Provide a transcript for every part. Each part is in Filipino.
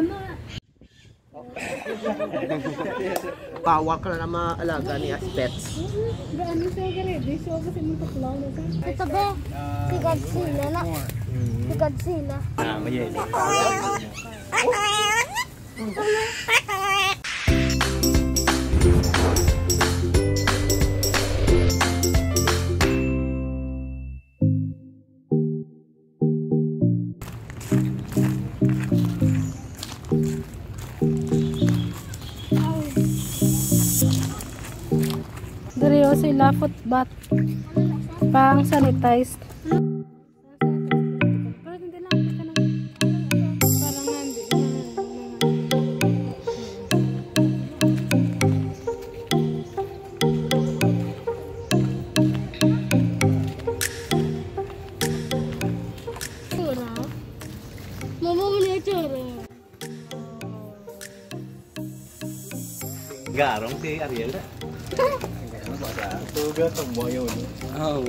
na. Bawal ka na maalaga ni as pets. Gaano siya ready? So kasi mo tuklaw na sa. Ito ba? Si Godzilla na. Si Godzilla. Mayeli. Dariyo sila footbath pang sanitized. Pero hindi lang ka na. Parang hindi. Tsura. Mama mo na tsura. Garong si Ariel na. Tuga sa mo yun. Oo.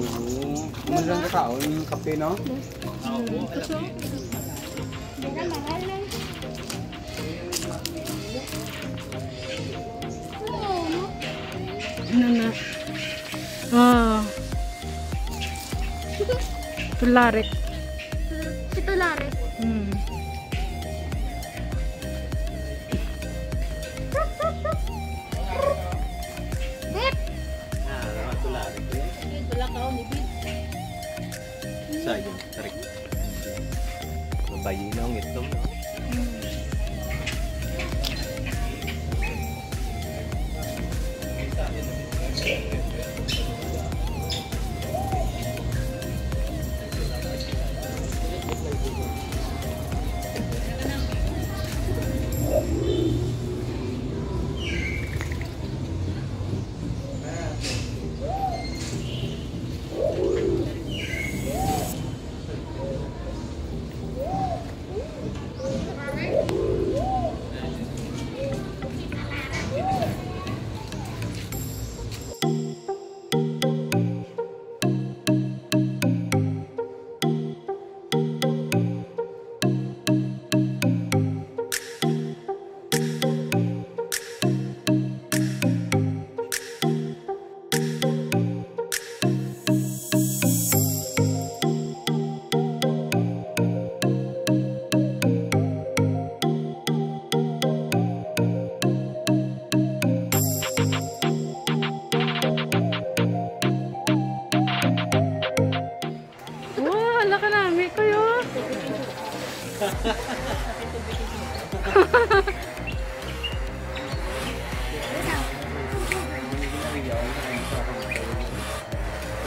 Magandang katao yung kape, no? Oo. Ano na? Tularik. Si Tularik. Bip! Tularik. Tulak ako ni Bip. Sayang. Tarik. Mabayi na ang itlog, no?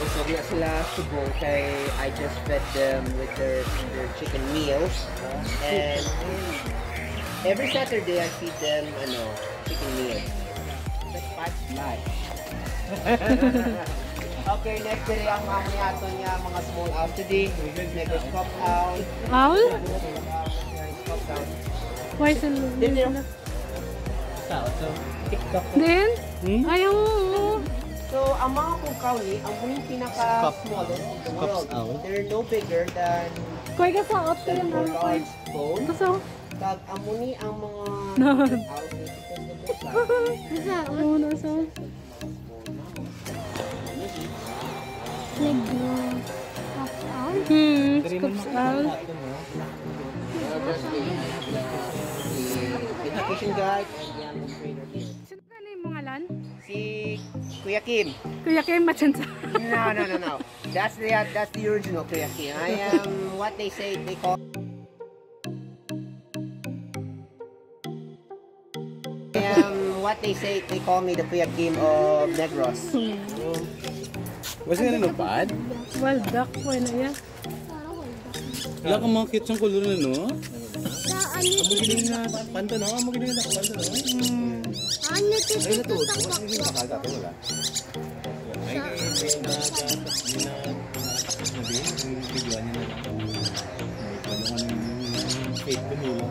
So sila subo kay I just fed them with their chicken meals, and every Saturday I feed them chicken meals. That's 5 live. Okay, next day ang mga niyato niya mga small owl today. Next pop owl. Owl? Why is it? TikTok. Then? Ayaw mo. So, ang mga kungkauli, ang muling pinaka-smallest in the world. They're no bigger than Kuya ka sa out ko yung a large bone. Kaso? Tag, ang muni ang mga Oo, nasa. Scoops out. Education guide. Sino ka na yung mga lan? Si Kuya Kim. Kuya Kim, machansa. No. That's the original Kuya Kim. I am what they say they call me the Kuya Kim of Negros. Was nga na bad? Wild duck po na yan. Wala kang mga cute siyang kuluro na, no? Ano Magiling na panta, no? Magiling na panta, no? Ano ito? Ay, natuto. Hindi makaga ko, wala. Ay, nakatakas niya yung videoan niya na. Ano yung fake ko nila.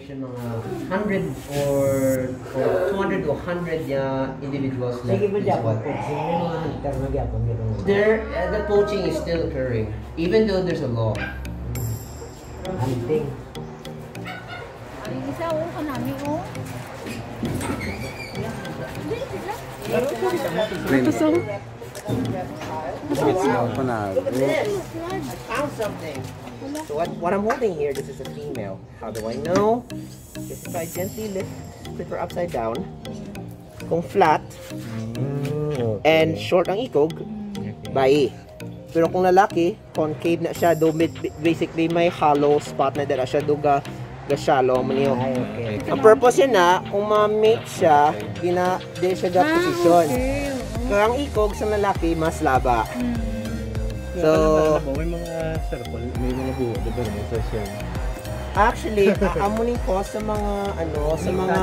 population mga 100 or 200 to 100 individuals left. Sige ba in dyan? Cebu. Sino yung mga hunter na gyapon gano'n? The poaching is still occurring, even though there's a law. Hunting. Ay, isa o, kanami o. Look at this! I found something. So what I'm holding here, this is a female. How do I know? Because if I gently split her upside down, kung flat, and short ang ikog, bae. Pero kung lalaki, concave na siya, do basically may hollow spot na dala siya, do ga shallow man yun. Ay, okay. Ang purpose yun na, kung ma-mate siya, di siya ga position. Kaya ang ikog sa lalaki, mas laba. So, may mga circle, may mga buo, diba naman sa shell? actually, aamunin ko sa mga sa mga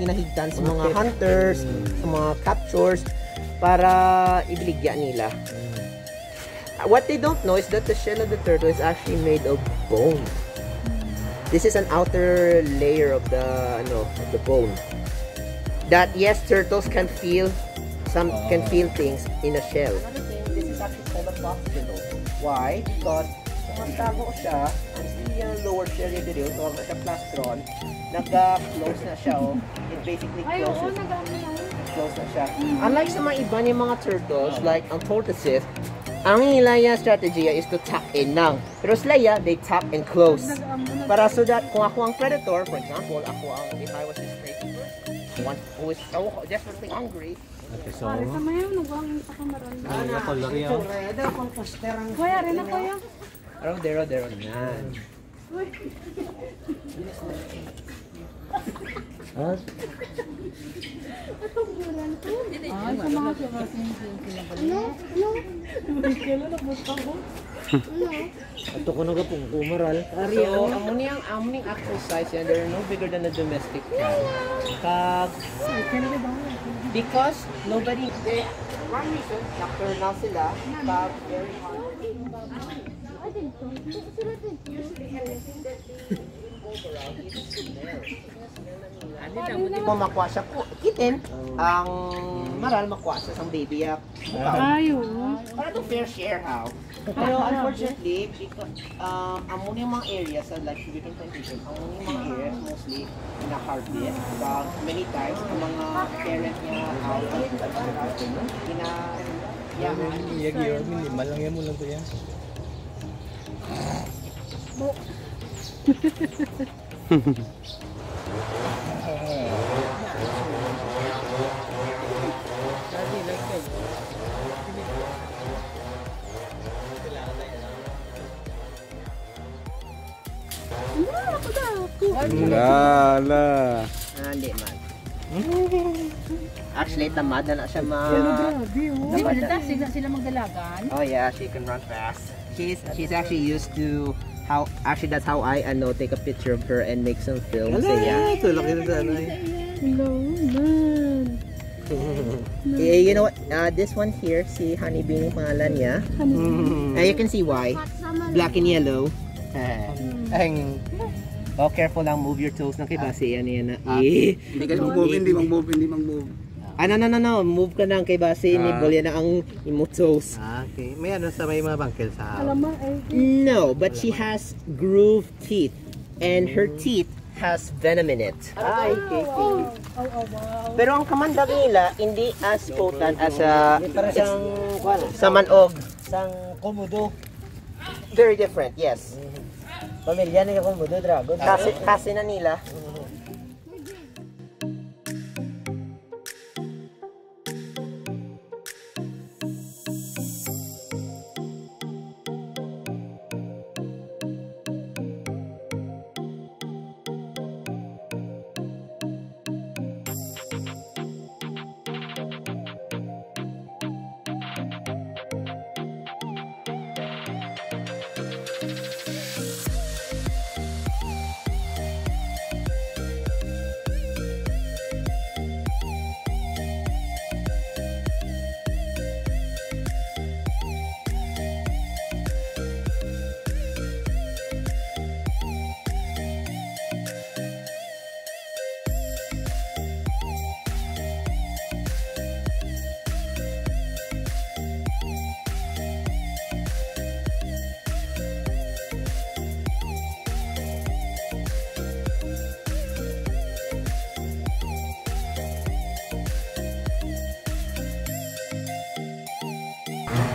ginahigtan sa mga hunters, sa mga captures para ibiligya nila. What they don't know is that the shell of the turtle is actually made of bone. This is an outer layer of the bone. That yes, turtles can feel things in a shell. This is actually called a plastron. Why? Because nagtago siya, ang lower shell yung video, so sa plastron, nag-close na siya, oh. It basically Ay, oo, closes. nag-ano. Close na siya. Unlike sa mga iba niya mga turtles, like ang tortoises, ang nila strategy is to tuck in lang. Pero sila they tuck and close. Para so that kung ako ang predator, for example, if I was this crazy person, one who is so desperately hungry, Pare, sa mayaw, nagwangin sa kamaran. Ako laki yan. Kuya, rin na kuya. Rodero nan. Ay, sa mga kakasin sila ba? Ato ko naga pong kumaral. So, amuning exercise yan, they're no bigger than a domestic cat. Because nobody, one reason, nocturnal sila, kag very hungry. Usually anything that they move around is smell. Kung makuha siya kitten, ang maral makuha siya sa baby yak. Ay, oo. Para to fair share how. Pero unfortunately, because among yung mga areas sa like Philippine plantation, among yung mga areas mostly na-harvest. But many times, yung mga parent niya out, Iyag yun, minimal lang yan mo lang to yan. Lala. Hindi man. Actually, tamad na siya Sila magdalagan. Oh yeah, she can run fast. She's actually used to that's how I take a picture of her and make some films. So yeah. Ito, laki na sana eh. Hello, man. You know what? This one here, si Honeybee yung pangalan niya. You can see why. Black and yellow. Oh, careful lang, move your toes na kay Basi. Yan na. Hindi ka mag-move, hindi mag-move. No. Move ka lang kay Basi. Nibol yan na ang imo toes. Okay. May sa may mga bangkel sa No, but she has grooved teeth. And her teeth has venom in it. Okay. Pero ang kamandag nila, hindi as potent as sa manog. Sang komodo. Very different, yes. Pamilya na yung komodo dragon. Kasi na nila.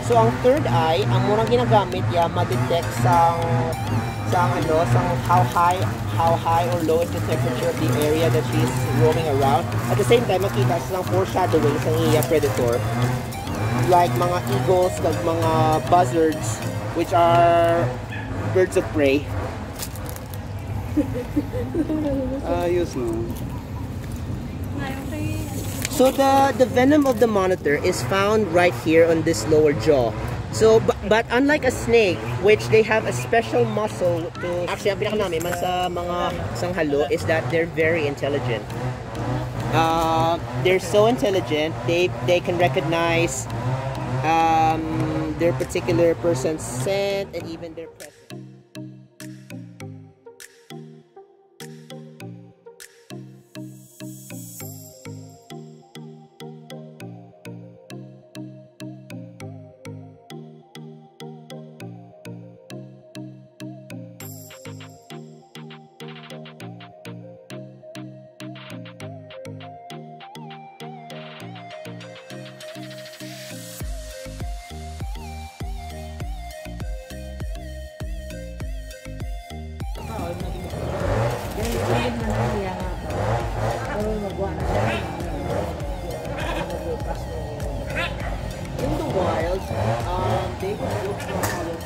So ang third eye, ang murang ginagamit ya ma-detect sang how high or low is the temperature of the area that she's roaming around. At the same time, makita sa foreshadowing sa iya predator. Like mga eagles, kag mga buzzards, which are birds of prey. Ayos no. Ngayon kay... So the venom of the monitor is found right here on this lower jaw. So, but unlike a snake, which they have a special muscle to... Actually, ang pinaka namin sa mga sanghalo is that they're very intelligent. They're so intelligent, they can recognize their particular person's scent and even their presence. In the wild, they would look for hollow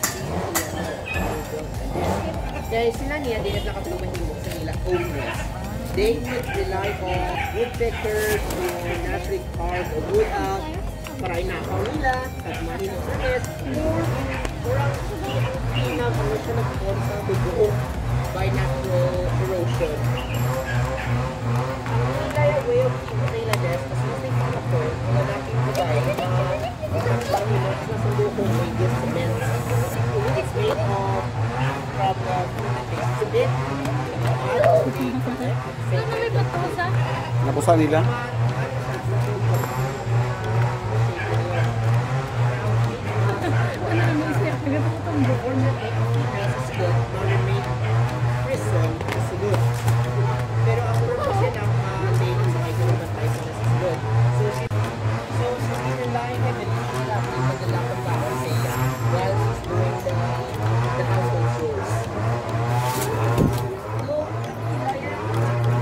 dahil sila niya, di na nakapagmahimok sa nila own nest. They would rely on woodpeckers to naturally carve a wood out para inakaw nila, kagmahimok sa nest, or ang pinag-ano siya nag-form sa bubuo by natural erosion. Ang kaya way of keeping nila nest, kasi yung may kakapor, wala natin bagay, isang panginoon na sa lukong may cement. It's made of cement. Saan na may batusa? Napusa nila? Ano ang isip? Nagata ko itong bukor na Pero ang purpose ng lady sa may kumamatay sa nasisilod. So she's relying heavily on the pagdala ng bawal sa iya while she's doing the household chores.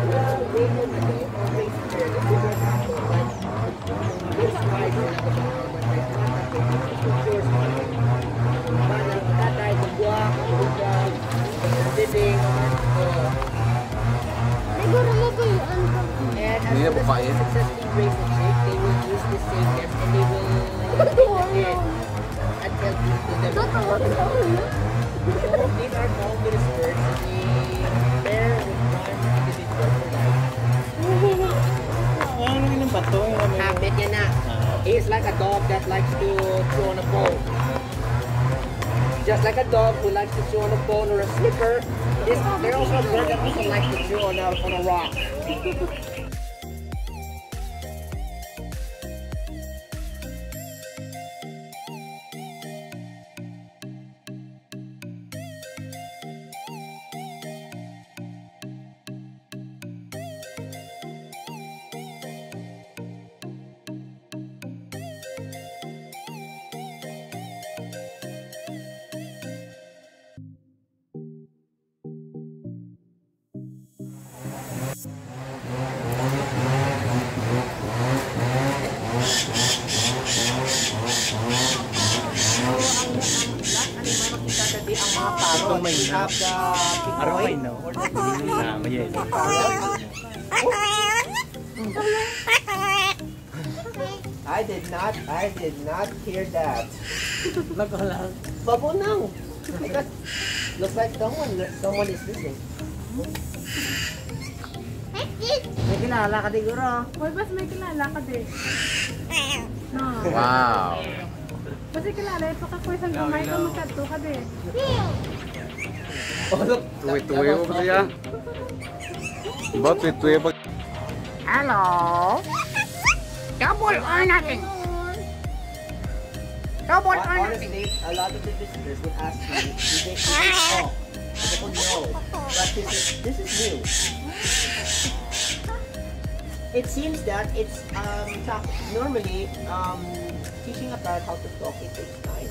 So, they would always share the bigger household like this wife or the bawal chores mana tatay magbuwak magbuwak living Siguro mo po yung ano. and Hindi na as buka they yan. successfully raise the chick, they will use the same nest and they will take the egg until they Totoo, develop. totoo. So these are boundless birds and the pair with one individual for life. Ano yung bato? Habit niya na. He's like a dog that likes to chew on a bone. Just like a dog who likes to chew on a bone or a slipper, they're also a bird that also likes to chew on a rock. I did not hear that. Nagkalang. Babunang. Because looks like someone is listening. May kinala ka siguro. Hoy, bas may kilala ka din. No. Wow. Kasi kilala, ito ka po isang kamay ka magkadto ka din. Oh, look. Tuwi-tuwi mo ba siya? Ba, tuwi-tuwi pa. Hello? Double or nothing? Double or nothing? Honestly, a lot of the visitors would ask me, do they eat all? I don't know. But this is new. It seems that it's normally teaching a parrot how to talk, it takes time.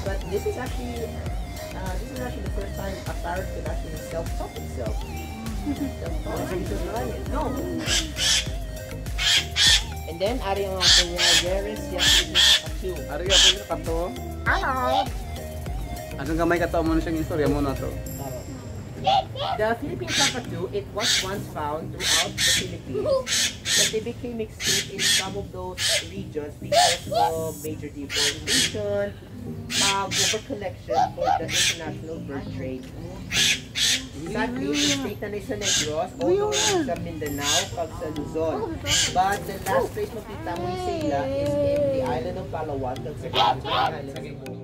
But this is actually the first time a parrot could actually self-talk itself. No. And then ari ang ato niya, where is yung kakatu? Ari ka po kato. Hello. Anong gamay kato mo na siyang istorya mo na to? The Philippine cockatoo, it was once found throughout the Philippines, but they became extinct in some of those regions because of major deforestation, overcollection for the international bird trade. Sadly, yung state na sa Negros, although sa Mindanao, pag sa Luzon. But the last place makita mo yung sila is in the island of Palawan, kag sa Philippines Islands.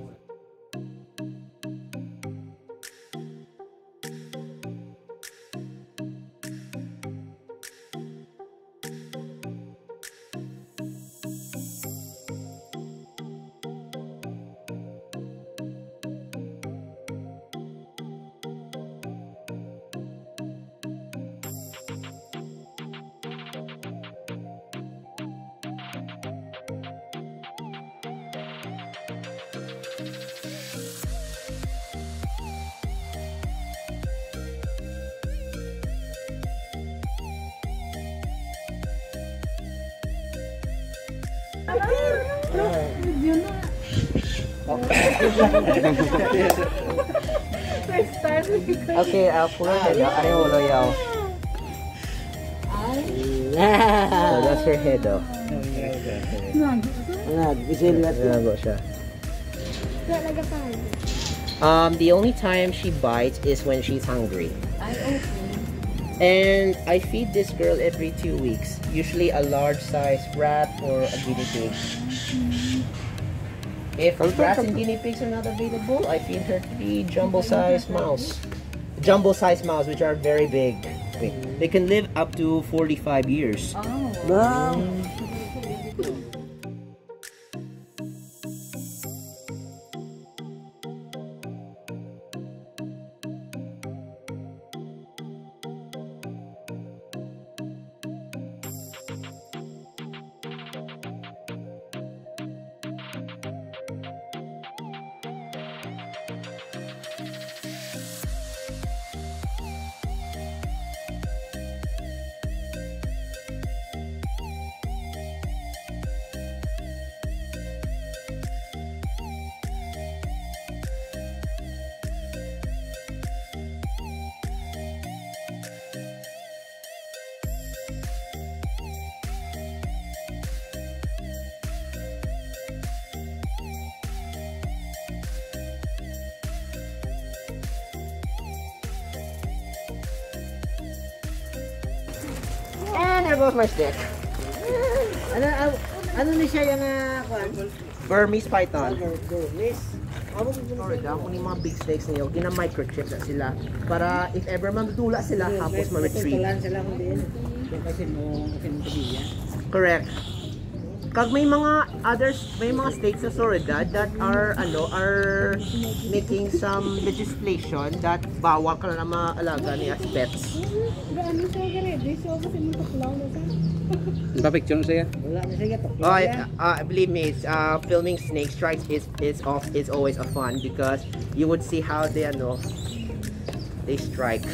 Okay, pull her head out. Ano yung ulo yaw? So that's her head though. Nago siya. The only time she bites is when she's hungry. And I feed this girl every 2 weeks. Usually a large size rat or a guinea pig. If rats and guinea pigs are not available, I feed her 3 jumbo-sized mouse. Jumbo-sized mouse, which are very big. They can live up to 45 years. Oh. Wow. And there goes my stick. Ano ni siya yung Burmese python. Burmese? Sorry, kung yung mga big snakes niyo, gina-microchip na sila para if ever mamdula sila, tapos ma-retrieve. Tutulan sila kung din. Kasi mo kinutabihan. Correct. Kag may mga states sa Florida that are making some legislation that bawal ka na maalaga ni as pets. Gaano siya ready? So, kasi mo tuklaw na siya. Papicture siya. Wala na siya to. Believe me, filming snake strikes is always a fun because you would see how they strike.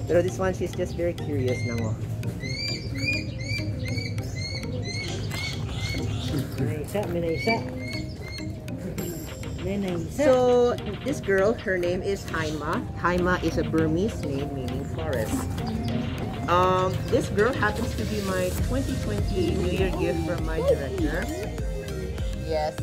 Pero this one, she's just very curious na mo. So this girl, her name is Haima. Haima is a Burmese name meaning forest. This girl happens to be my 2020 New Year gift from my director. Yes.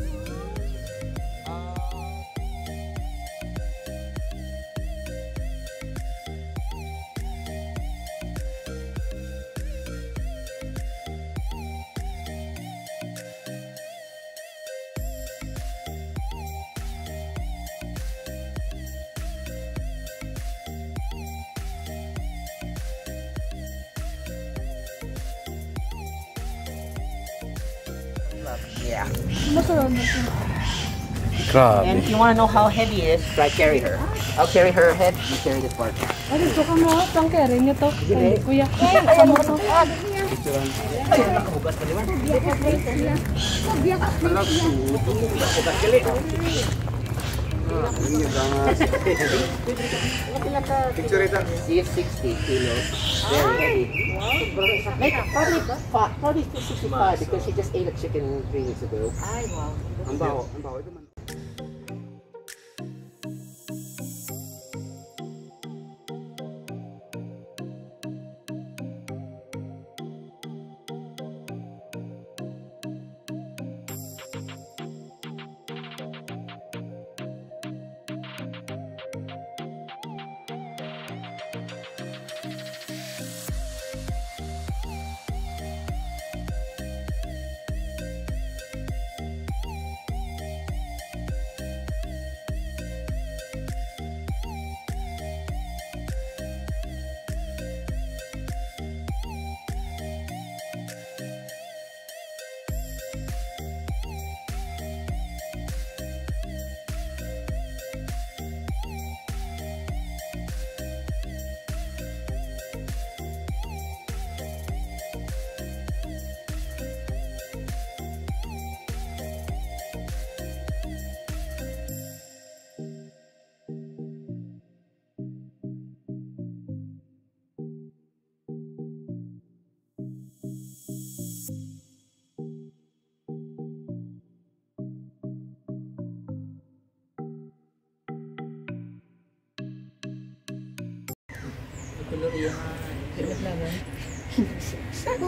Yeah. Grabe. And if you want to know how heavy it is, try carry her. I'll carry her head, you carry this part. Ay, gusto ka mo. Pang carry niyo to. Ay, kuya. Ay, mo to. Picturean. Ay, nakabugas pa naman. Sobya ka Alam ko. Bugas gali. Ini jangan. Picture ito. CF60 kilos. Very heavy. Like, probably 265 because she just ate a chicken 3 weeks ago. Ang baho. Ang baho ito man.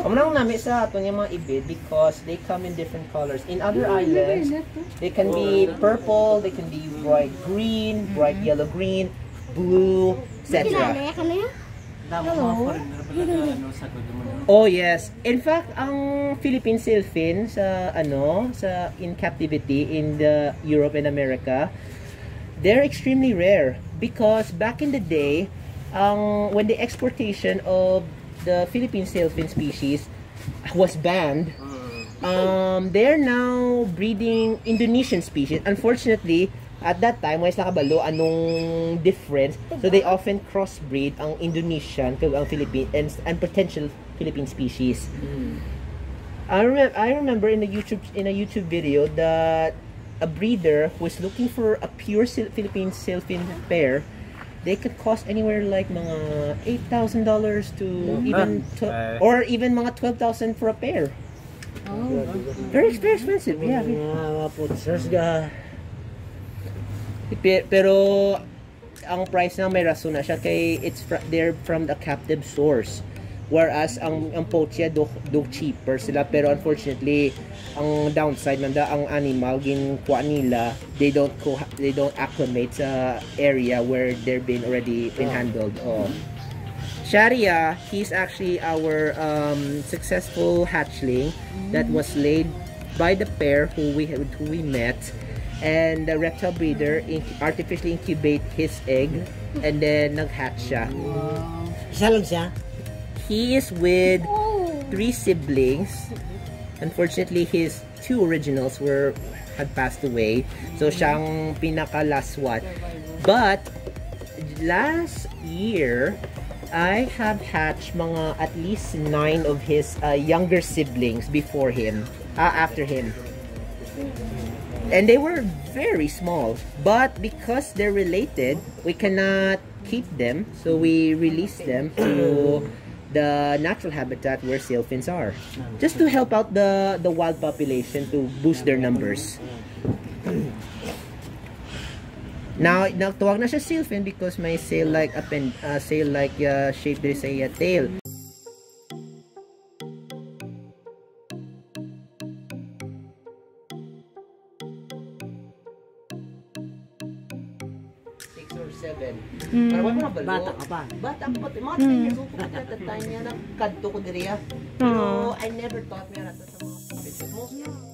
Ang nami sa ato yung mga ibid because they come in different colors. In other islands, they can be purple, they can be bright green, bright yellow green, blue, etc. Kilala ka na yan? Oh yes. In fact, ang Philippine sailfin sa in captivity in the Europe and America, they're extremely rare because back in the day, when the exportation of the Philippine sailfin species was banned, they're now breeding Indonesian species. Unfortunately, at that time, wala nakabalo anong difference. So they often crossbreed ang Indonesian kag ang Philippine and potential Philippine species. I remember in a YouTube video that a breeder was looking for a pure Philippine sailfin pair. They could cost anywhere like mga $8,000 to even or even mga 12,000 for a pair. Oh. Very expensive. Yeah. Putsers ga. Pero ang price na may rason na siya kay they're from the captive source. Whereas ang poachia do cheaper sila, pero unfortunately ang downside man ang animal ginkuha nila, they don't acclimate sa area where they're been already been handled. Sharia, he's actually our successful hatchling that was laid by the pair who we met, and the reptile breeder artificially incubate his egg and then nag-hatch siya. Isa lang siya. He is with 3 siblings. Unfortunately, his 2 originals had passed away. So siyang pinaka last one. But last year, I have hatched mga at least 9 of his younger siblings after him. And they were very small, but because they're related, we cannot keep them, so we release them to the natural habitat where sailfins are, just to help out the wild population to boost their numbers. Now tuwag na siya sailfin because may sail-like shape there sa tail. Para wala na balo. Bata ka pa. Bata ka pa. Mga 10 years old ko at that time niya, nagkadto ko diriya. Pero I never thought niya na ito sa mga kapit.